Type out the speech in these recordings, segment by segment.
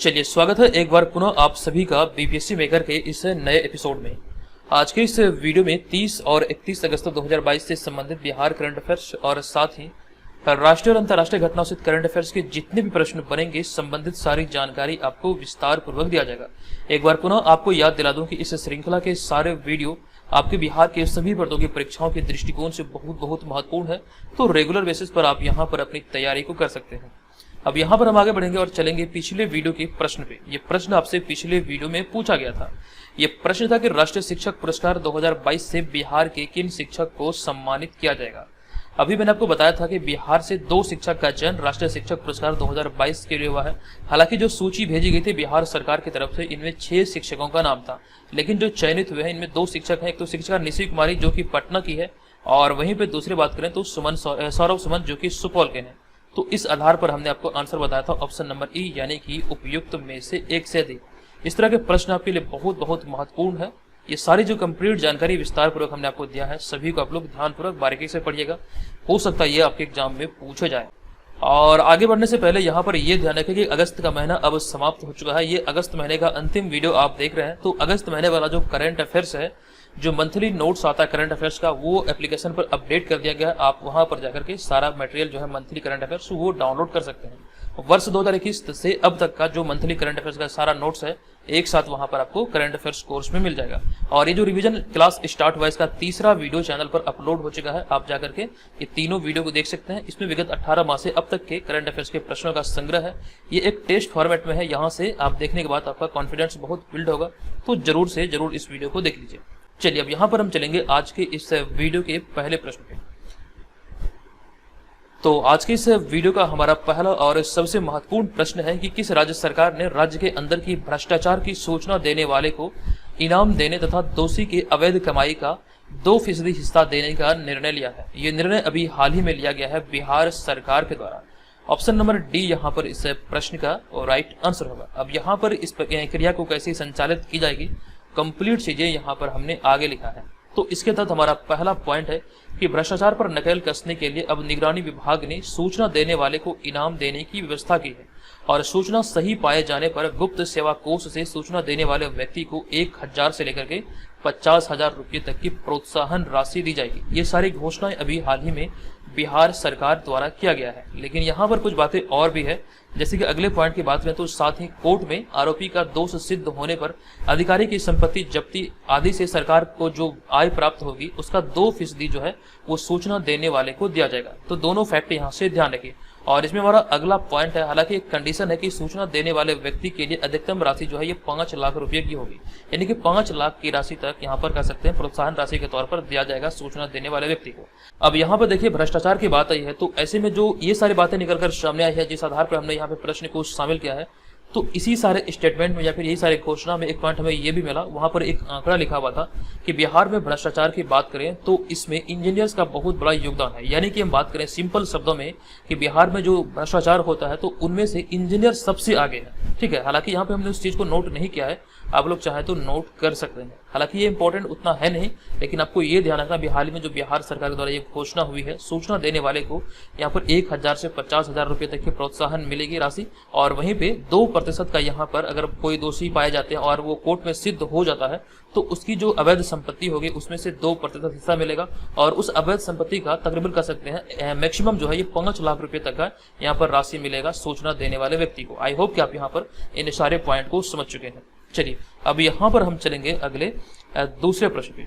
चलिए स्वागत है एक बार पुनः आप सभी का बीपीएससी मेकर के इस नए एपिसोड में। आज के इस वीडियो में 30 और 31 अगस्त 2022 से संबंधित बिहार करंट अफेयर्स और साथ ही राष्ट्रीय और अंतर्राष्ट्रीय घटनाओं से करंट अफेयर्स के जितने भी प्रश्न बनेंगे संबंधित सारी जानकारी आपको विस्तार पूर्वक दिया जाएगा। एक बार पुनः आपको याद दिला दूं कि इस श्रृंखला के सारे वीडियो आपके बिहार के सभी पदों की परीक्षाओं के दृष्टिकोण से बहुत महत्वपूर्ण है, तो रेगुलर बेसिस पर आप यहाँ पर अपनी तैयारी को कर सकते हैं। अब यहाँ पर हम आगे बढ़ेंगे और चलेंगे पिछले वीडियो के प्रश्न पे। ये प्रश्न आपसे पिछले वीडियो में पूछा गया था। ये प्रश्न था कि राष्ट्रीय शिक्षक पुरस्कार 2022 से बिहार के किन शिक्षक को सम्मानित किया जाएगा। अभी मैंने आपको बताया था कि बिहार से 2 शिक्षक का चयन राष्ट्रीय शिक्षक पुरस्कार 2022 के लिए हुआ है। हालांकि जो सूची भेजी गई थी बिहार सरकार की तरफ से, इनमें 6 शिक्षकों का नाम था, लेकिन जो चयनित हुए हैं इनमें 2 शिक्षक हैं। एक तो शिक्षिका निशी कुमारी जो कि पटना की है, और वहीं पे दूसरी बात करें तो सौरभ सुमन जो कि सुपौल के हैं। तो इस आधार पर हमने आपको आंसर बताया था ऑप्शन नंबर ई, यानी कि उपयुक्त में से एक से अधिक। इस तरह के प्रश्न आपके लिए बहुत महत्वपूर्ण है। ये सारी जो कंप्लीट जानकारी विस्तार पूर्वक हमने आपको दिया है, सभी को आप लोग ध्यानपूर्वक बारीकी से पढ़िएगा। हो सकता है ये आपके एग्जाम में पूछे जाए। और आगे बढ़ने से पहले यहाँ पर ये ध्यान रखें कि अगस्त का महीना अब समाप्त हो चुका है। ये अगस्त महीने का अंतिम वीडियो आप देख रहे हैं। तो अगस्त महीने वाला जो करंट अफेयर्स है, जो मंथली नोट्स आता है करंट अफेयर्स का, वो एप्लीकेशन पर अपडेट कर दिया गया है। आप वहां पर जाकर के सारा मटेरियल जो है मंथली करंट अफेयर्स वो डाउनलोड कर सकते हैं। वर्ष 2021 से अब तक का जो मंथली करंट अफेयर्स का सारा नोट्स है एक साथ वहां पर आपको करंट अफेयर्स कोर्स में मिल जाएगा। और ये जो रिवीजन क्लास स्टार्ट हुआ इसका तीसरा वीडियो चैनल पर अपलोड हो चुका है। आप जाकर के ये तीनों वीडियो को देख सकते हैं। इसमें विगत 18 माह से अब तक के करंट अफेयर्स के प्रश्नों का संग्रह है। ये एक टेस्ट फॉर्मेट में है। यहाँ से आप देखने के बाद आपका कॉन्फिडेंस बहुत बिल्ड होगा, तो जरूर से जरूर इस वीडियो को देख लीजिए। चलिए अब यहाँ पर हम चलेंगे आज के इस वीडियो के पहले प्रश्न पे। तो आज के इस वीडियो का हमारा पहला और सबसे महत्वपूर्ण प्रश्न है कि किस राज्य सरकार ने राज्य के अंदर की भ्रष्टाचार की सूचना देने वाले को इनाम देने तथा दोषी के अवैध कमाई का 2% हिस्सा देने का निर्णय लिया है। ये निर्णय अभी हाल ही में लिया गया है बिहार सरकार के द्वारा। ऑप्शन नंबर डी यहाँ पर इस प्रश्न का राइट आंसर होगा। अब यहाँ पर इस क्रिया को कैसे संचालित की जाएगी, कंप्लीट चीजें यहाँ पर हमने आगे लिखा है। तो इसके तहत हमारा पहला पॉइंट है कि भ्रष्टाचार पर नकेल कसने के लिए अब निगरानी विभाग ने सूचना देने वाले को इनाम देने की व्यवस्था की है, और सूचना सही पाए जाने पर गुप्त सेवा कोष से सूचना देने वाले व्यक्ति को 1000 से लेकर के 50,000 रुपये तक की प्रोत्साहन राशि दी जाएगी। ये सारी घोषणाएं अभी हाल ही में बिहार सरकार द्वारा किया गया है। लेकिन यहाँ पर कुछ बातें और भी है, जैसे कि अगले पॉइंट की बात करें तो साथ ही कोर्ट में आरोपी का दोष सिद्ध होने पर अधिकारी की संपत्ति जब्ती आदि से सरकार को जो आय प्राप्त होगी उसका 2% जो है वो सूचना देने वाले को दिया जाएगा। तो दोनों फैक्ट यहाँ से ध्यान रखिए। और इसमें हमारा अगला पॉइंट है, हालांकि एक कंडीशन है कि सूचना देने वाले व्यक्ति के लिए अधिकतम राशि जो है ये 5 लाख रुपए की होगी, यानी कि 5 लाख की राशि तक यहाँ पर कह सकते हैं प्रोत्साहन राशि के तौर पर दिया जाएगा सूचना देने वाले व्यक्ति को। अब यहाँ पर देखिए भ्रष्टाचार की बात आई है, तो ऐसे में जो ये सारी बातें निकलकर सामने आई है, जिस आधार पर हमने यहाँ पे प्रश्न को शामिल किया है, तो इसी सारे स्टेटमेंट में या फिर यही सारे घोषणा में एक पॉइंट हमें ये भी मिला। वहां पर एक आंकड़ा लिखा हुआ था कि बिहार में भ्रष्टाचार की बात करें तो इसमें इंजीनियर्स का बहुत बड़ा योगदान है। यानी कि हम बात करें सिंपल शब्दों में कि बिहार में जो भ्रष्टाचार होता है तो उनमें से इंजीनियर सबसे आगे है। ठीक है, हालांकि यहाँ पे हमने उस चीज को नोट नहीं किया है, आप लोग चाहे तो नोट कर सकते हैं। हालांकि ये इंपॉर्टेंट उतना है नहीं, लेकिन आपको ये ध्यान रखना हाल ही में जो बिहार सरकार के द्वारा ये घोषणा हुई है, सूचना देने वाले को यहाँ पर 1000 से 50,000 रुपये तक की प्रोत्साहन मिलेगी राशि। और वहीं पे 2% का यहाँ पर अगर कोई दोषी पाए जाते हैं और वो कोर्ट में सिद्ध हो जाता है तो उसकी जो अवैध संपत्ति होगी उसमें से 2% हिस्सा मिलेगा। और उस अवैध संपत्ति का तकरीबन कर सकते हैं मैक्सिमम जो है ये 5 लाख रुपए तक का यहाँ पर राशि मिलेगा सूचना देने वाले व्यक्ति को। आई होप कि आप यहाँ पर इन सारे पॉइंट को समझ चुके हैं। चलिए अब यहाँ पर हम चलेंगे अगले दूसरे प्रश्न पे।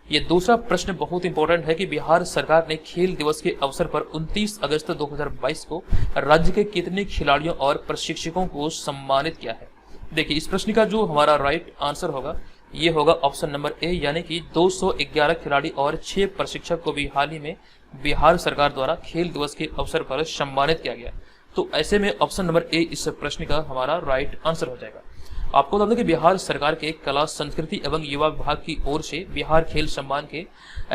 ये दूसरा प्रश्न बहुत इंपॉर्टेंट है कि बिहार सरकार ने खेल दिवस के अवसर पर 29 अगस्त 2022 को राज्य के कितने खिलाड़ियों और प्रशिक्षकों को सम्मानित किया है। देखिए इस प्रश्न का जो हमारा राइट आंसर होगा ये होगा ऑप्शन नंबर ए, यानी कि 211 खिलाड़ी और 6 प्रशिक्षक को भी हाल ही में बिहार सरकार द्वारा खेल दिवस के अवसर पर सम्मानित किया गया। तो ऐसे में ऑप्शन नंबर ए इस प्रश्न का हमारा राइट आंसर हो जाएगा। आपको बता दें कि बिहार सरकार के कला संस्कृति एवं युवा विभाग की ओर से बिहार खेल सम्मान के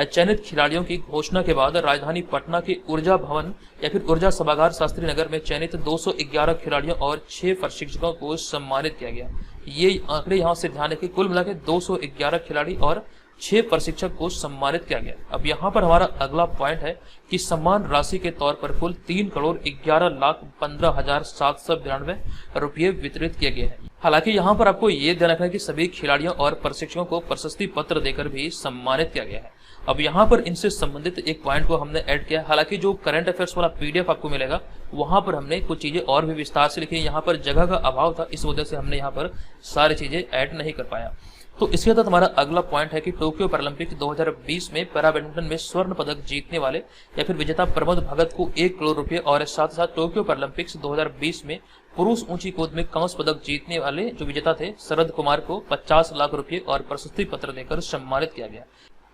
चयनित खिलाड़ियों की घोषणा के बाद राजधानी पटना के ऊर्जा भवन या फिर ऊर्जा सभागार शास्त्री नगर में चयनित 211 खिलाड़ियों और 6 प्रशिक्षकों को सम्मानित किया गया। ये आंकड़े यहाँ से ध्यान रखें, कुल मिलाकर 211 खिलाड़ी और 6 प्रशिक्षक को सम्मानित किया गया। अब यहाँ पर हमारा अगला पॉइंट है कि सम्मान राशि के तौर पर कुल 3,11,15,792 रुपये वितरित किए गए हैं। हालांकि यहाँ पर आपको ये ध्यान रखना है कि सभी खिलाड़ियों और प्रशिक्षकों को प्रशस्ति पत्र देकर भी सम्मानित किया गया है। अब यहाँ पर इनसे संबंधित एक पॉइंट को हमने ऐड किया। हालांकि जो करंट अफेयर्स वाला पीडीएफ आपको मिलेगा वहां पर हमने कुछ चीजें और भी विस्तार से लिखी। यहाँ पर जगह का अभाव था, इस वजह से हमने यहाँ पर सारी चीजें ऐड नहीं कर पाया। तो इसके तहत हमारा अगला पॉइंट है कि टोक्यो पैरालंपिक्स 2020 में पैरा बैडमिंटन में स्वर्ण पदक जीतने वाले या फिर विजेता प्रमोद भगत को 1 करोड़ रुपए और साथ साथ टोक्यो पैरालंपिक्स 2020 में पुरुष ऊंची कूद में कांस्य पदक जीतने वाले जो विजेता थे शरद कुमार को 50 लाख रुपए और प्रशस्ति पत्र देकर सम्मानित किया गया।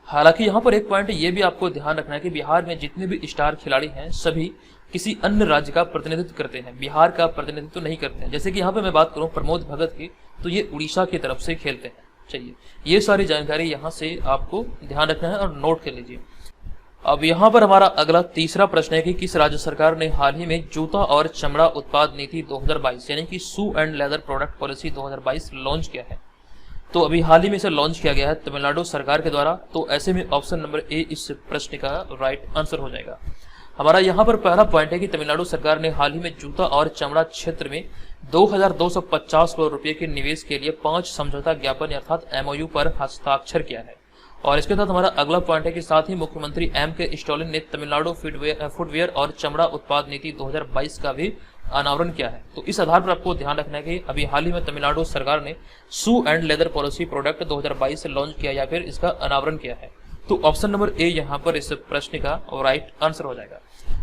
हालांकि यहाँ पर एक पॉइंट ये भी आपको ध्यान रखना है कि बिहार में जितने भी स्टार खिलाड़ी हैं सभी किसी अन्य राज्य का प्रतिनिधित्व करते हैं, बिहार का प्रतिनिधित्व नहीं करते हैं। जैसे कि यहाँ पे मैं बात करूँ प्रमोद भगत की, तो ये उड़ीसा की तरफ से खेलते हैं। चाहिए ये सारी जानकारी यहाँ से आपको ध्यान रखना है और नोट कर लीजिए। अब यहाँ पर हमारा अगला तीसरा प्रश्न है कि किस राज्य सरकार ने हाल ही में जूता और चमड़ा उत्पाद नीति 2022 यानी कि shoe and leather product policy 2022 launch किया है। तो अभी हाल ही में इसे लॉन्च किया गया है तमिलनाडु सरकार के द्वारा। तो ऐसे में ऑप्शन नंबर ए इस प्रश्न का राइट आंसर हो जाएगा। हमारा यहाँ पर पहला पॉइंट है कि तमिलनाडु सरकार ने हाल ही में जूता और चमड़ा क्षेत्र में 2,250 करोड़ रुपए के निवेश के लिए 5 समझौता ज्ञापन अर्थात एमओयू पर हस्ताक्षर किया है। और इसके साथ हमारा अगला पॉइंट है कि साथ ही मुख्यमंत्री एम के स्टालिन ने तमिलनाडु फुटवेयर और चमड़ा उत्पाद नीति 2022 का भी अनावरण किया है। तो इस आधार पर आपको ध्यान रखना है कि अभी हाल ही में तमिलनाडु सरकार ने shoe and leather policy product 2022 launch किया या फिर इसका अनावरण किया है। तो ऑप्शन नंबर ए यहाँ पर इस प्रश्न का राइट आंसर हो जाएगा।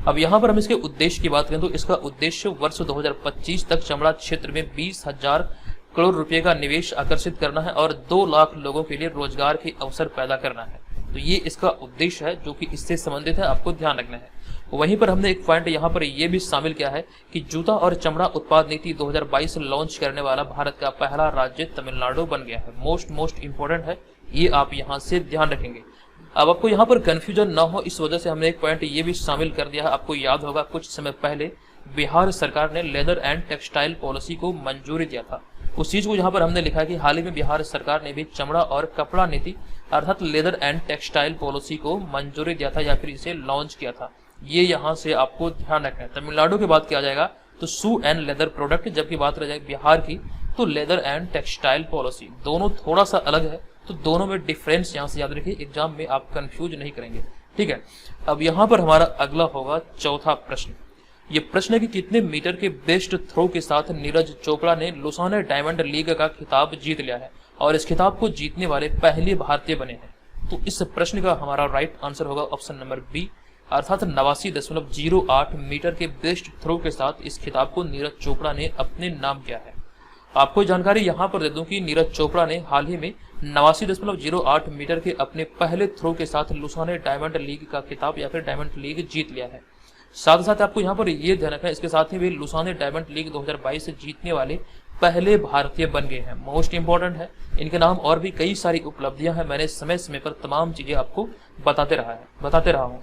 अब यहाँ पर हम इसके उद्देश्य की बात करें तो इसका उद्देश्य वर्ष 2025 तक चमड़ा क्षेत्र में 20,000 करोड़ रुपए का निवेश आकर्षित करना है और 2 लाख लोगों के लिए रोजगार के अवसर पैदा करना है। तो ये इसका उद्देश्य है जो कि इससे संबंधित है, आपको ध्यान रखना है। वहीं पर हमने एक पॉइंट यहाँ पर यह भी शामिल किया है कि जूता और चमड़ा उत्पाद नीति 2022 लॉन्च करने वाला भारत का पहला राज्य तमिलनाडु बन गया है। मोस्ट इंपोर्टेंट है, ये आप यहाँ से ध्यान रखेंगे। अब आपको यहाँ पर कंफ्यूजन ना हो इस वजह से हमने एक पॉइंट ये भी शामिल कर दिया है। आपको याद होगा कुछ समय पहले बिहार सरकार ने लेदर एंड टेक्सटाइल पॉलिसी को मंजूरी दिया था। उस चीज को यहाँ पर हमने लिखा कि हाल ही में बिहार सरकार ने भी चमड़ा और कपड़ा नीति अर्थात लेदर एंड टेक्सटाइल पॉलिसी को मंजूरी दिया था या फिर इसे लॉन्च किया था। ये यहाँ से आपको ध्यान रखना है। तमिलनाडु की बात किया जाएगा तो शू एंड लेदर प्रोडक्ट, जबकि बात रह जाएगी बिहार की तो लेदर एंड टेक्सटाइल पॉलिसी। दोनों थोड़ा सा अलग है, तो दोनों में डिफरेंस यहाँ से याद रखिए, एग्जाम में आप कंफ्यूज नहीं करेंगे। ठीक है, अब यहाँ पर हमारा अगला होगा चौथा प्रश्न। ये प्रश्न है कि कितने मीटर के बेस्ट थ्रो के साथ नीरज चोपड़ा ने लुसाने डायमंड लीग का खिताब जीत लिया है और इस खिताब को जीतने वाले पहले भारतीय बने हैं। तो इस प्रश्न का हमारा राइट आंसर होगा ऑप्शन नंबर बी अर्थात 89.08 मीटर के बेस्ट थ्रो के साथ इस खिताब को नीरज चोपड़ा ने अपने नाम किया है। आपको जानकारी यहाँ पर दे दूं कि नीरज चोपड़ा ने हाल ही में 89.08 मीटर के अपने पहले थ्रो के साथ लुसाने डायमंड लीग का खिताब या फिर डायमंड लीग जीत लिया है। साथ ही साथ आपको यहाँ पर ये ध्यान रखना है, इसके साथ ही वे लुसाने डायमंड लीग 2022 से जीतने वाले पहले भारतीय बन गए हैं। मोस्ट इंपॉर्टेंट है, इनके नाम और भी कई सारी उपलब्धियां हैं। मैंने समय समय पर तमाम चीजें आपको बताते रहा हूँ।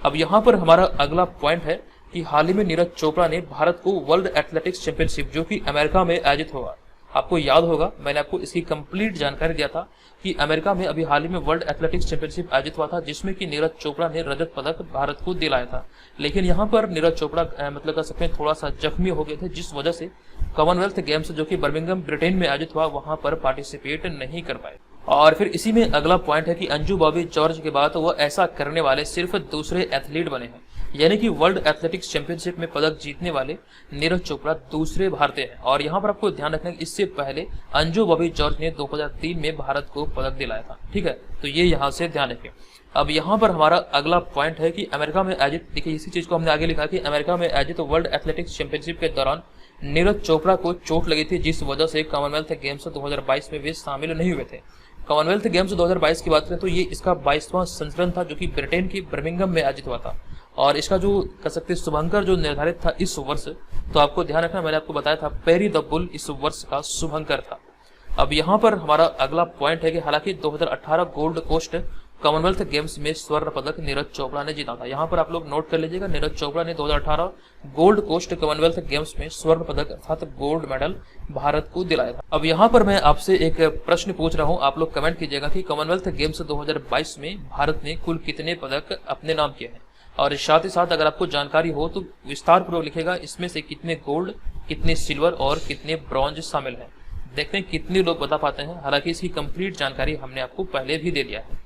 अब यहाँ पर हमारा अगला पॉइंट है कि हाल ही में नीरज चोपड़ा ने भारत को वर्ल्ड एथलेटिक्स चैंपियनशिप जो कि अमेरिका में आयोजित होगा, आपको याद होगा मैंने आपको इसकी कंप्लीट जानकारी दिया था कि अमेरिका में अभी हाल ही में वर्ल्ड एथलेटिक्स चैंपियनशिप आयोजित हुआ था जिसमें कि नीरज चोपड़ा ने रजत पदक भारत को दिलाया था। लेकिन यहाँ पर नीरज चोपड़ा मतलब कह सकते हैं थोड़ा सा जख्मी हो गए थे, जिस वजह से कॉमनवेल्थ गेम्स जो कि बर्मिंघम ब्रिटेन में आयोजित हुआ वहां पर पार्टिसिपेट नहीं कर पाए। और फिर इसी में अगला पॉइंट है कि अंजू बॉबी जॉर्ज के बाद वह ऐसा करने वाले सिर्फ दूसरे एथलीट बने हैं, यानी कि वर्ल्ड एथलेटिक्स चैंपियनशिप में पदक जीतने वाले नीरज चोपड़ा दूसरे भारतीय हैं। और यहाँ पर आपको ध्यान रखना है इससे पहले अंजू बॉबी जॉर्ज ने 2003 में भारत को पदक दिलाया था। ठीक है, तो ये यहाँ से ध्यान रखें। अब यहाँ पर हमारा अगला पॉइंट है कि अमेरिका में आयोजित, देखिए इसी चीज को हमने आगे लिखा कि अमेरिका में आयोजित वर्ल्ड एथलेटिक्स चैंपियनशिप के दौरान नीरज चोपड़ा को चोट लगी थी, जिस वजह से कॉमनवेल्थ गेम्स 2022 में वे शामिल नहीं हुए थे। कॉमनवेल्थ गेम्स 2022 की बात करें तो ये इसका 22वां संस्करण था जो कि ब्रिटेन की बर्मिंघम में आयोजित हुआ था। और इसका जो कह सकते शुभंकर जो निर्धारित था इस वर्ष, तो आपको ध्यान रखना मैंने आपको बताया था पेरी द बुल इस वर्ष का शुभंकर था। अब यहाँ पर हमारा अगला पॉइंट है कि हालांकि 2018 गोल्ड कोस्ट कॉमनवेल्थ गेम्स में स्वर्ण पदक नीरज चोपड़ा ने जीता था। यहाँ पर आप लोग नोट कर लीजिएगा, नीरज चोपड़ा ने 2018 गोल्ड कोस्ट कॉमनवेल्थ गेम्स में स्वर्ण पदक अर्थात गोल्ड मेडल भारत को दिलाया था। अब यहाँ पर मैं आपसे एक प्रश्न पूछ रहा हूँ, आप लोग कमेंट कीजिएगा कि कॉमनवेल्थ गेम्स 2022 में भारत ने कुल कितने पदक अपने नाम किए हैं, और साथ ही साथ अगर आपको जानकारी हो तो विस्तार पूर्वक लिखेगा इसमें से कितने गोल्ड, कितने सिल्वर और कितने ब्रॉन्ज शामिल हैं। देखते हैं कितने लोग बता पाते हैं। हालांकि इसकी कंप्लीट जानकारी हमने आपको पहले भी दे दिया है।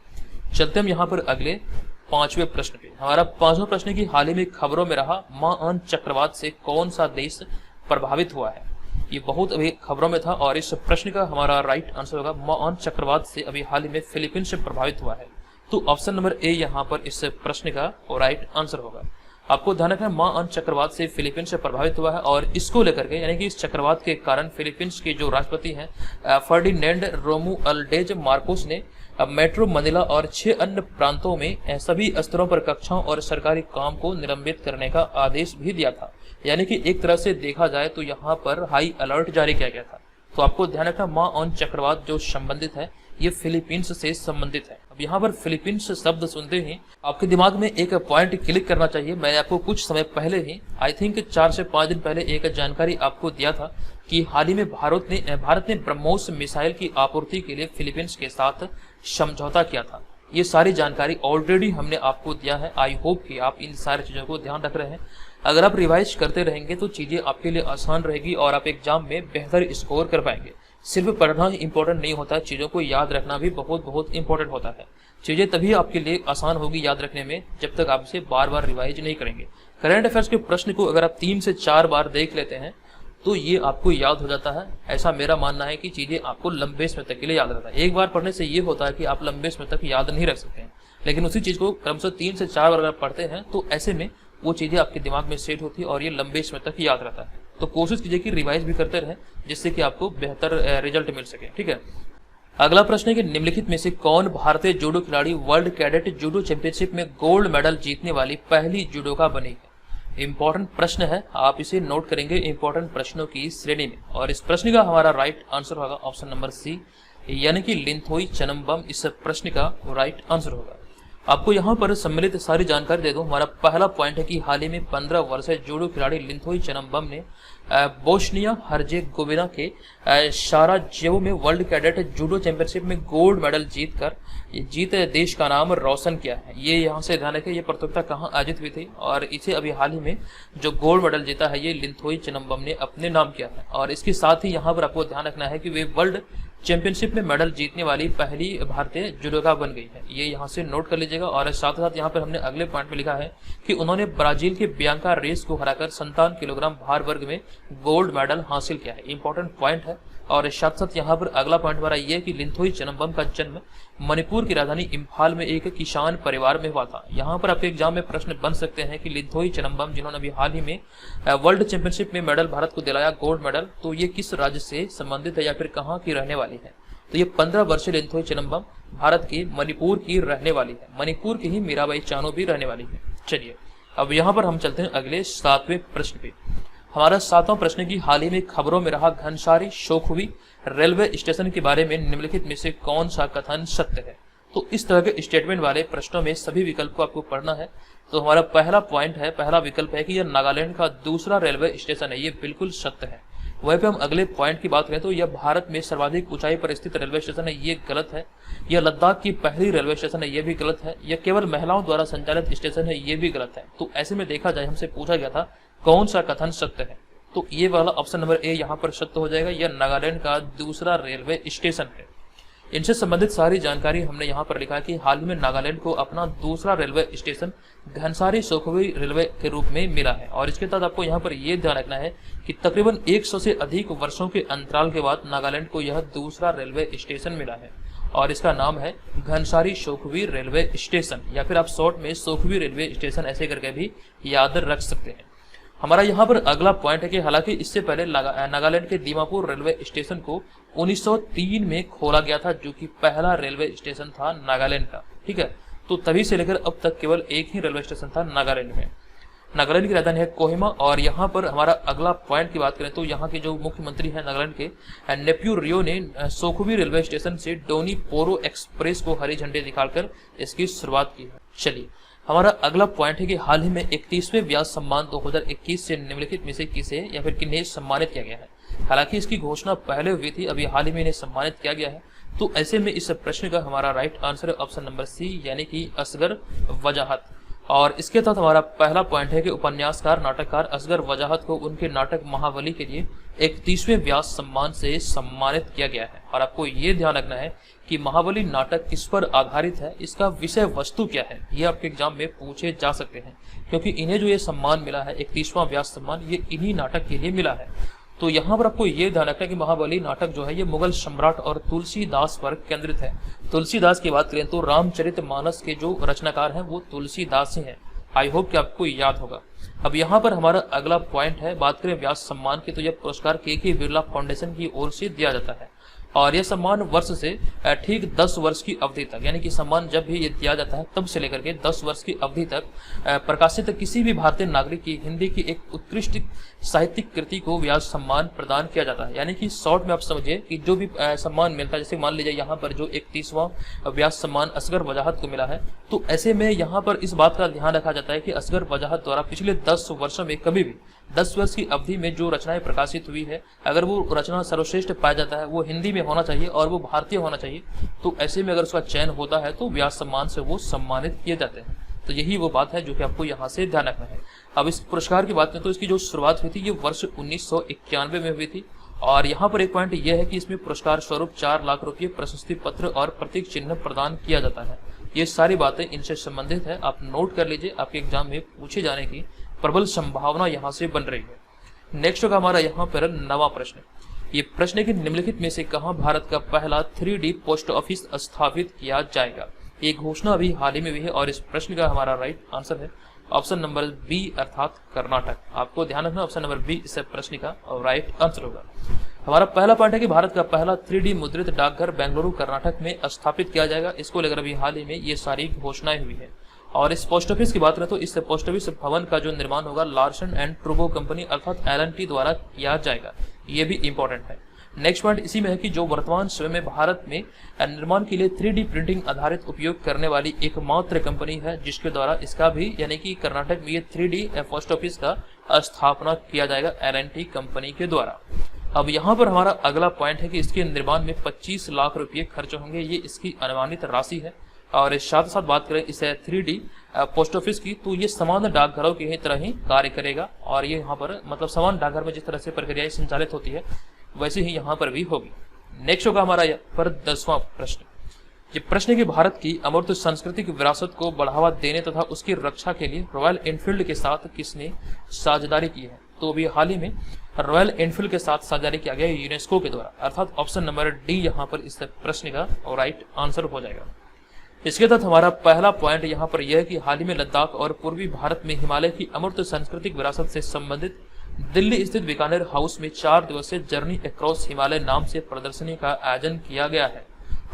चलते हम यहाँ पर अगले 5वें प्रश्न पे। हमारा 5वां प्रश्न की हाल ही में खबरों में रहा माअन चक्रवात से कौन सा देश प्रभावित हुआ है। ये बहुत अभी खबरों में था और इस प्रश्न का हमारा राइट आंसर होगा माअन चक्रवात से अभी हाल ही में फिलीपींस से प्रभावित हुआ है। तो ऑप्शन नंबर ए यहाँ पर इस प्रश्न का राइट आंसर होगा। आपको ध्यान रखना, माअन चक्रवात से फिलीपींस से प्रभावित हुआ है और इसको लेकर के यानी कि इस चक्रवात के कारण फिलीपींस के जो राष्ट्रपति हैं फर्डिनेंड रोमुअल्डेज मार्कोस ने मेट्रो मनीला और 6 अन्य प्रांतों में सभी स्तरों पर कक्षाओं और सरकारी काम को निलंबित करने का आदेश भी दिया था। यानी कि एक तरह से देखा जाए तो यहाँ पर हाई अलर्ट जारी किया गया था। तो आपको ध्यान रखना, माअन चक्रवात जो संबंधित है ये फिलीपींस से संबंधित है। अब यहाँ पर फिलीपींस शब्द सुनते ही आपके दिमाग में एक पॉइंट क्लिक करना चाहिए। मैंने आपको कुछ समय पहले ही आई थिंक 4 से 5 दिन पहले एक जानकारी आपको दिया था कि हाल ही में भारत ने ब्रह्मोस मिसाइल की आपूर्ति के लिए फिलीपींस के साथ समझौता किया था। ये सारी जानकारी ऑलरेडी हमने आपको दिया है। आई होप कि आप इन सारी चीजों को ध्यान रख रहे हैं। अगर आप रिवाइज करते रहेंगे तो चीजें आपके लिए आसान रहेगी और आप एग्जाम में बेहतर स्कोर कर पाएंगे। सिर्फ पढ़ना ही इंपॉर्टेंट नहीं होता, चीजों को याद रखना भी बहुत बहुत इंपॉर्टेंट होता है। चीजें तभी आपके लिए आसान होगी याद रखने में जब तक आप इसे बार बार रिवाइज नहीं करेंगे। करंट अफेयर्स के प्रश्न को अगर आप 3 से 4 बार देख लेते हैं तो ये आपको याद हो जाता है। ऐसा मेरा मानना है कि चीजें आपको लंबे समय तक के लिए याद रहता है। एक बार पढ़ने से ये होता है कि आप लंबे समय तक याद नहीं रख सकते हैं, लेकिन उसी चीज को क्रमशः 3 से 4 बार अगर पढ़ते हैं तो ऐसे में वो चीजें आपके दिमाग में सेट होती है और ये लंबे समय तक याद रहता है। तो कोशिश कीजिए कि रिवाइज भी करते रहें जिससे कि आपको बेहतर रिजल्ट मिल सके। ठीक है, अगला प्रश्न है कि निम्नलिखित में से कौन भारतीय जूडो खिलाड़ी वर्ल्ड कैडेट जूडो चैंपियनशिप में गोल्ड मेडल जीतने वाली पहली जूडोका बनी है। इंपॉर्टेंट प्रश्न है, आप इसे नोट करेंगे इंपॉर्टेंट प्रश्नों की श्रेणी में। और इस प्रश्न का हमारा राइट आंसर होगा ऑप्शन नंबर सी, यानी कि लिंथोई चनम्बम इस प्रश्न का राइट आंसर होगा। आपको यहाँ पर सम्मिलित सारी जानकारी दे दूं। हमारा पहला पॉइंट है कि हाल ही में 15 वर्षीय जूडो खिलाड़ी लिंथोई चनम्बम ने बोस्निया हर्जेगोविना के साराजेवो में वर्ल्ड कैडेट जूडो चैंपियनशिप में गोल्ड मेडल जीत देश का नाम रोशन किया है। ये यहाँ से ध्यान रखें, ये प्रतियोगिता कहाँ आयोजित हुई थी और इसे अभी हाल ही में जो गोल्ड मेडल जीता है ये लिंथोई चनम्बम ने अपने नाम किया है। और इसके साथ ही यहाँ पर आपको ध्यान रखना है कि वे वर्ल्ड चैंपियनशिप में मेडल जीतने वाली पहली भारतीय जुडोका बन गई है। ये यहाँ से नोट कर लीजिएगा। और साथ ही साथ यहाँ पर हमने अगले पॉइंट में लिखा है कि उन्होंने ब्राजील के बियांका रेस को हराकर 57 किलोग्राम भार वर्ग में गोल्ड मेडल हासिल किया है। इंपॉर्टेंट पॉइंट है। और साथ साथ यहाँ पर अगला पॉइंट हमारा ये है कि लिंथोई चनम्बम का जन्म मणिपुर की राजधानी इम्फाल में एक किसान परिवार में हुआ था। यहाँ पर आपके एग्जाम में प्रश्न बन सकते हैं कि लिंथोई चनम्बम जिन्होंने अभी हाल ही में वर्ल्ड चैंपियनशिप में मेडल भारत को दिलाया गोल्ड मेडल, तो ये किस राज्य से संबंधित है या फिर कहाँ की रहने वाली है। तो ये 15 वर्षीय लिंथोई चनम्बम भारत के मणिपुर की रहने वाली है। मणिपुर की ही मीराबाई चानू भी रहने वाली है। चलिए अब यहाँ पर हम चलते हैं अगले 7वें प्रश्न पे। हमारा 7वां प्रश्न की हाल ही में खबरों में रहा घनसारी शोखुवी रेलवे स्टेशन के बारे में निम्नलिखित में से कौन सा कथन सत्य है। तो इस तरह के स्टेटमेंट वाले प्रश्नों में सभी विकल्प को आपको पढ़ना है। तो हमारा पहला विकल्प है कि यह नागालैंड का दूसरा रेलवे स्टेशन है। ये बिल्कुल सत्य है। वहीं पे हम अगले पॉइंट की बात करें तो यह भारत में सर्वाधिक ऊंचाई पर स्थित रेलवे स्टेशन है। ये गलत है। यह लद्दाख की पहली रेलवे स्टेशन है। ये भी गलत है। यह केवल महिलाओं द्वारा संचालित स्टेशन है। ये भी गलत है। तो ऐसे में देखा जाए, हमसे पूछा गया था कौन सा कथन सत्य है, तो ये वाला ऑप्शन नंबर ए यहाँ पर सत्य हो जाएगा। यह नागालैंड का दूसरा रेलवे स्टेशन है। इनसे संबंधित सारी जानकारी हमने यहाँ पर लिखा है कि हाल ही में नागालैंड को अपना दूसरा रेलवे स्टेशन घनसारी शोखुवी रेलवे के रूप में मिला है। और इसके साथ आपको यहाँ पर यह ध्यान रखना है कि तकरीबन 100 से अधिक वर्षों के अंतराल के बाद नागालैंड को यह दूसरा रेलवे स्टेशन मिला है और इसका नाम है घनसारी शोखुवी रेलवे स्टेशन, या फिर आप शॉर्ट में शोखुवी रेलवे स्टेशन ऐसे करके भी याद रख सकते हैं। हमारा यहाँ पर अगला पॉइंट है कि हालांकि इससे पहले नागालैंड के दीमापुर रेलवे स्टेशन को 1903 में खोला गया था, जो कि पहला रेलवे स्टेशन था नागालैंड का। ठीक है, तो तभी से लेकर अब तक केवल एक ही रेलवे स्टेशन था नागालैंड में। नागालैंड की राजधानी है कोहिमा। और यहाँ पर हमारा अगला पॉइंट की बात करें तो यहाँ के जो मुख्यमंत्री हैं नागालैंड के नेफ्यू रियो ने सोकुबी रेलवे स्टेशन से डोनी पोरो एक्सप्रेस को हरी झंडी दिखाकर इसकी शुरुआत की है। चलिए, हमारा अगला पॉइंट है कि हाल ही में 31वें व्यास सम्मान 2021 से निम्नलिखित में से किसे या फिर किन्हें सम्मानित किया गया है। हालांकि इसकी घोषणा पहले हुई थी, अभी हाल ही में इन्हें सम्मानित किया गया है। तो ऐसे में इस प्रश्न का हमारा राइट आंसर है ऑप्शन नंबर सी, यानी कि असगर वजाहत। और इसके तहत हमारा पहला पॉइंट है कि उपन्यासकार नाटककार असगर वजाहत को उनके नाटक महाबली के लिए 31वें व्यास सम्मान से सम्मानित किया गया है। और आपको ये ध्यान रखना है कि महाबली नाटक किस पर आधारित है, इसका विषय वस्तु क्या है, ये आपके एग्जाम में पूछे जा सकते हैं, क्योंकि इन्हें जो ये सम्मान मिला है 31वां व्यास सम्मान, ये इन्हीं नाटक के लिए मिला है। तो यहाँ पर आपको ये ध्यान रखना है कि महाबली नाटक जो है ये मुगल सम्राट और तुलसीदास पर केंद्रित है। तुलसीदास की बात करें तो रामचरितमानस के जो रचनाकार हैं वो तुलसीदास ही हैं। आई होप कि आपको याद होगा। अब यहाँ पर हमारा अगला पॉइंट है, बात करें व्यास सम्मान की, तो यह पुरस्कार के बिरला फाउंडेशन की ओर से दिया जाता है। और यह सम्मान वर्ष से ठीक 10 वर्ष की अवधि तक, यानी कि सम्मान जब भी ये दिया जाता है तब से लेकर के 10 वर्ष की अवधि तक प्रकाशित किसी भी भारतीय नागरिक की हिंदी की एक उत्कृष्ट साहित्यिक कृति को व्यास सम्मान प्रदान किया जाता है। यानी कि शॉर्ट में आप समझिए कि जो भी सम्मान मिलता है, जैसे मान लीजिए यहाँ पर जो 31वां व्यास सम्मान असगर वजाहत को मिला है, तो ऐसे में यहाँ पर इस बात का ध्यान रखा जाता है कि असगर वजाहत द्वारा पिछले 10 वर्षों में कभी भी 10 वर्ष की अवधि में जो रचनाएं प्रकाशित हुई है, अगर वो रचना सर्वश्रेष्ठ पाया जाता है, वो हिंदी में होना चाहिए और वो भारतीय होना चाहिए, तो ऐसे में अगर उसका चयन होता है तो व्यास सम्मान से वो सम्मानित किए जाते हैं। तो यही वो बात है जो कि आपको यहाँ से ध्यान रखना है। अब इस पुरस्कार की बात करें तो इसकी जो शुरुआत हुई थी ये वर्ष 1991 में हुई थी। और यहाँ पर एक पॉइंट यह है कि इसमें पुरस्कार स्वरूप 4 लाख रुपये, प्रशस्ति पत्र और प्रतीक चिन्ह प्रदान किया जाता है। ये सारी बातें इनसे संबंधित है, आप नोट कर लीजिए, आपके एग्जाम में पूछे जाने की प्रबल संभावना यहाँ से बन रही है। नेक्स्ट होगा हमारा यहाँ पर 9वां प्रश्न। ये प्रश्न है कि निम्नलिखित में से कहाँ भारत का पहला 3D पोस्ट ऑफिस स्थापित किया जाएगा। ये घोषणा अभी हाल ही में हुई है और इस प्रश्न का हमारा राइट आंसर है ऑप्शन नंबर बी, अर्थात कर्नाटक। आपको ध्यान रखना ऑप्शन नंबर बी इस प्रश्न का राइट आंसर होगा। हमारा पहला पॉइंट है कि भारत का पहला 3D मुद्रित डाकघर बेंगलुरु कर्नाटक में स्थापित किया जाएगा। इसको लेकर अभी हाल ही में ये सारी घोषणाएं हुई है। और इस पोस्ट ऑफिस की बात करें तो इस पोस्ट ऑफिस भवन का जो निर्माण होगा लार्सन एंड ट्रूबो कंपनी अर्थात LNT द्वारा किया जाएगा। ये भी इंपॉर्टेंट है। नेक्स्ट पॉइंट इसी में है कि जो वर्तमान समय में भारत में निर्माण के लिए 3D प्रिंटिंग आधारित उपयोग करने वाली एकमात्र कंपनी है, जिसके द्वारा इसका भी यानी कि कर्नाटक में ये 3D पोस्ट ऑफिस का स्थापना किया जाएगा LNT कंपनी के द्वारा। अब यहाँ पर हमारा अगला पॉइंट है कि इसके निर्माण में 25 लाख रुपये खर्च होंगे, ये इसकी अनुमानित राशि है। और इस साथ साथ बात करें इस 3D पोस्ट ऑफिस की, तो ये समान डाकघरों की तरह ही कार्य करेगा। और ये यहाँ पर मतलब समान डाकघर में जिस तरह से प्रक्रियाएं संचालित होती है वैसे ही यहाँ पर भी होगी। नेक्स्ट होगा हमारा यहाँ पर 10वां प्रश्न। ये प्रश्न है कि भारत की अमूर्त सांस्कृतिक विरासत को बढ़ावा देने तथा उसकी रक्षा के लिए रॉयल एनफील्ड के साथ किसने साझेदारी की है। तो अभी हाल ही में रॉयल एनफील्ड के साथ साझेदारी किया गया यूनेस्को के द्वारा, अर्थात ऑप्शन नंबर डी यहाँ पर इस प्रश्न का राइट आंसर हो जाएगा। इसके तहत हमारा पहला पॉइंट यहाँ पर यह है कि हाल ही में लद्दाख और पूर्वी भारत में हिमालय की अमूर्त सांस्कृतिक विरासत से संबंधित दिल्ली स्थित बीकानेर हाउस में 4 दिवसीय जर्नी अक्रॉस हिमालय नाम से प्रदर्शनी का आयोजन किया गया है।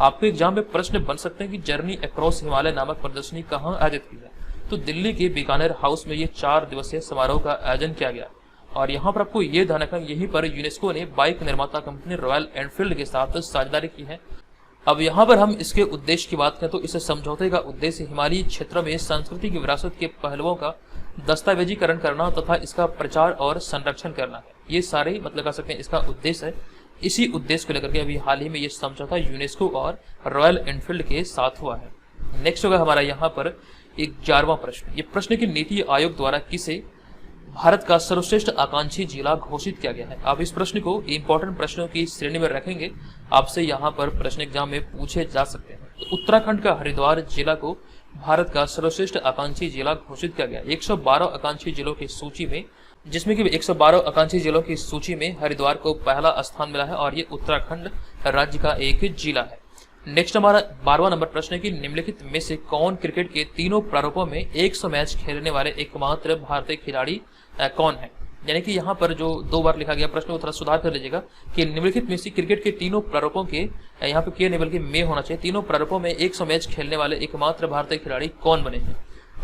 आपके एग्जाम में प्रश्न बन सकते हैं कि जर्नी अक्रॉस हिमालय नामक प्रदर्शनी कहाँ आयोजित की है। तो दिल्ली के बीकानेर हाउस में ये 4 दिवसीय समारोह का आयोजन किया गया। और यहाँ पर आपको ये ध्यान रखना, यहीं पर यूनेस्को ने बाइक निर्माता कंपनी रॉयल एनफील्ड के साथ साझेदारी की है। अब यहाँ पर हम इसके उद्देश्य की बात करें तो इस समझौते का उद्देश्य हिमालयी क्षेत्रों में सांस्कृतिक विरासत के पहलुओं का दस्तावेजीकरण करना तथा इसका प्रचार और संरक्षण करना है। ये सारे मतलब कह सकते हैं इसका उद्देश्य है। इसी उद्देश्य को लेकर के अभी हाल ही में ये समझौता यूनेस्को और रॉयल एनफील्ड के साथ हुआ है। नेक्स्ट होगा हमारा यहाँ पर 11वां प्रश्न। ये प्रश्न की नीति आयोग द्वारा किसे भारत का सर्वश्रेष्ठ आकांक्षी जिला घोषित किया गया है। आप इस प्रश्न को इंपॉर्टेंट प्रश्नों की श्रेणी में रखेंगे, आपसे यहाँ पर प्रश्न एग्जाम में पूछे जा सकते हैं। तो उत्तराखंड का हरिद्वार जिला को भारत का सर्वश्रेष्ठ आकांक्षी जिला घोषित किया गया। 112 आकांक्षी जिलों की सूची में, जिसमें कि 112 आकांक्षी जिलों की सूची में हरिद्वार को पहला स्थान मिला है और ये उत्तराखंड राज्य का एक जिला है। नेक्स्ट हमारा 12वां नंबर प्रश्न है कि निम्नलिखित में से कौन क्रिकेट के तीनों प्रारूपों में 100 मैच खेलने वाले एकमात्र भारतीय खिलाड़ी कौन है। यानी कि यहाँ पर जो 2 बार लिखा गया प्रश्न को थोड़ा सुधार कर लीजिएगा कि निम्नलिखित में से क्रिकेट के तीनों प्रारूपों के, यहाँ पे के नहीं बल्कि में होना चाहिए, तीनों प्रारूपों में 100 मैच खेलने वाले एकमात्र भारतीय खिलाड़ी कौन बने हैं।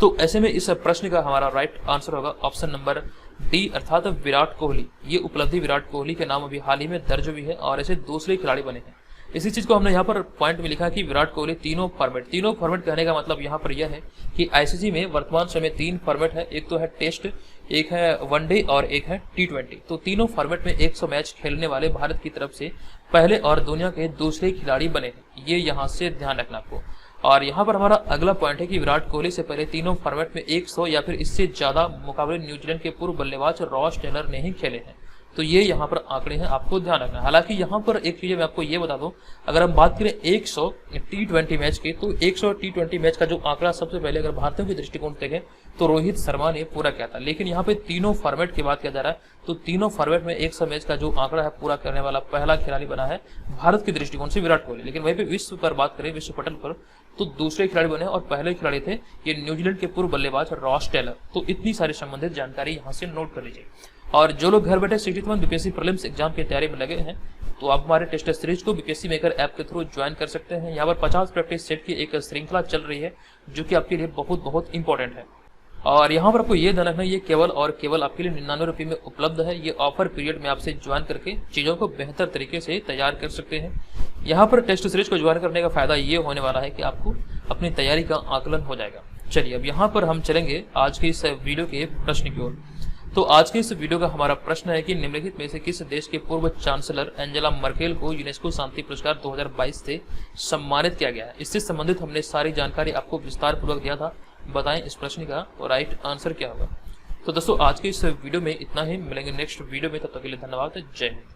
तो ऐसे में इस प्रश्न का हमारा राइट आंसर होगा ऑप्शन नंबर डी, अर्थात विराट कोहली। ये उपलब्धि विराट कोहली के नाम अभी हाल ही में दर्ज हुई है और ऐसे दूसरे खिलाड़ी बने हैं। इसी चीज को हमने यहाँ पर पॉइंट में लिखा कि विराट कोहली तीनों फॉर्मेट कहने का मतलब यहाँ पर यह है कि आईसीसी में वर्तमान समय 3 फॉर्मेट है, एक तो है टेस्ट, एक है वनडे और एक है T20। तो तीनों फॉर्मेट में 100 मैच खेलने वाले भारत की तरफ से पहले और दुनिया के दूसरे खिलाड़ी बने हैं, ये यहाँ से ध्यान रखना आपको। और यहाँ पर हमारा अगला पॉइंट है कि विराट कोहली से पहले तीनों फॉर्मेट में 100 या फिर इससे ज्यादा मुकाबले न्यूजीलैंड के पूर्व बल्लेबाज रॉस टेलर ने ही खेले हैं। तो ये यहाँ पर आंकड़े हैं, आपको ध्यान रखना है। हालांकि यहाँ पर एक चीज मैं आपको ये बता दूं, अगर हम बात करें 100 T20 मैच की, तो 100 T20 मैच का जो आंकड़ा सबसे पहले अगर भारतीयों के दृष्टिकोण से देखें तो रोहित शर्मा ने पूरा किया था। लेकिन यहाँ पे तीनों फॉर्मेट की बात किया जा रहा है, तो तीनों फॉर्मेट में 100 मैच का जो आंकड़ा है पूरा करने वाला पहला खिलाड़ी बना है भारत के दृष्टिकोण से विराट कोहली। लेकिन वहीं पे विश्व पर बात करें, विश्व पटल पर, तो दूसरे खिलाड़ी बने और पहले खिलाड़ी थे ये न्यूजीलैंड के पूर्व बल्लेबाज रॉस टेलर। तो इतनी सारी संबंधित जानकारी यहाँ से नोट कर लीजिए। और जो लोग घर बैठे 61 बीपीएससी प्रीलिम्स एग्जाम की तैयारी में लगे हैं, तो आप हमारे टेस्ट सीरीज को बीपीएससी मेकर ऐप के थ्रू ज्वाइन कर सकते हैं। यहाँ पर 50 प्रैक्टिस सेट की एक श्रृंखला चल रही है जो कि आपके लिए बहुत इंपॉर्टेंट है। और यहाँ पर आपको ये ध्यान रखना है, ये केवल और केवल आपके लिए 99 रुपये में उपलब्ध है। ये ऑफर पीरियड में आपसे ज्वाइन करके चीजों को बेहतर तरीके से तैयार कर सकते हैं। यहाँ पर टेस्ट सीरीज को ज्वाइन करने का फायदा ये होने वाला है कि आपको अपनी तैयारी का आकलन हो जाएगा। चलिए अब यहाँ पर हम चलेंगे आज के इस वीडियो के प्रश्न की ओर। तो आज के इस वीडियो का हमारा प्रश्न है कि निम्नलिखित में से किस देश के पूर्व चांसलर एंजेला मर्केल को यूनेस्को शांति पुरस्कार 2022 से सम्मानित किया गया है। इससे संबंधित हमने सारी जानकारी आपको विस्तार पूर्वक दिया था। बताएं इस प्रश्न का तो राइट आंसर क्या होगा। तो दोस्तों आज के इस वीडियो में इतना ही, मिलेंगे नेक्स्ट वीडियो में, तब तक के लिए धन्यवाद, जय हिंद।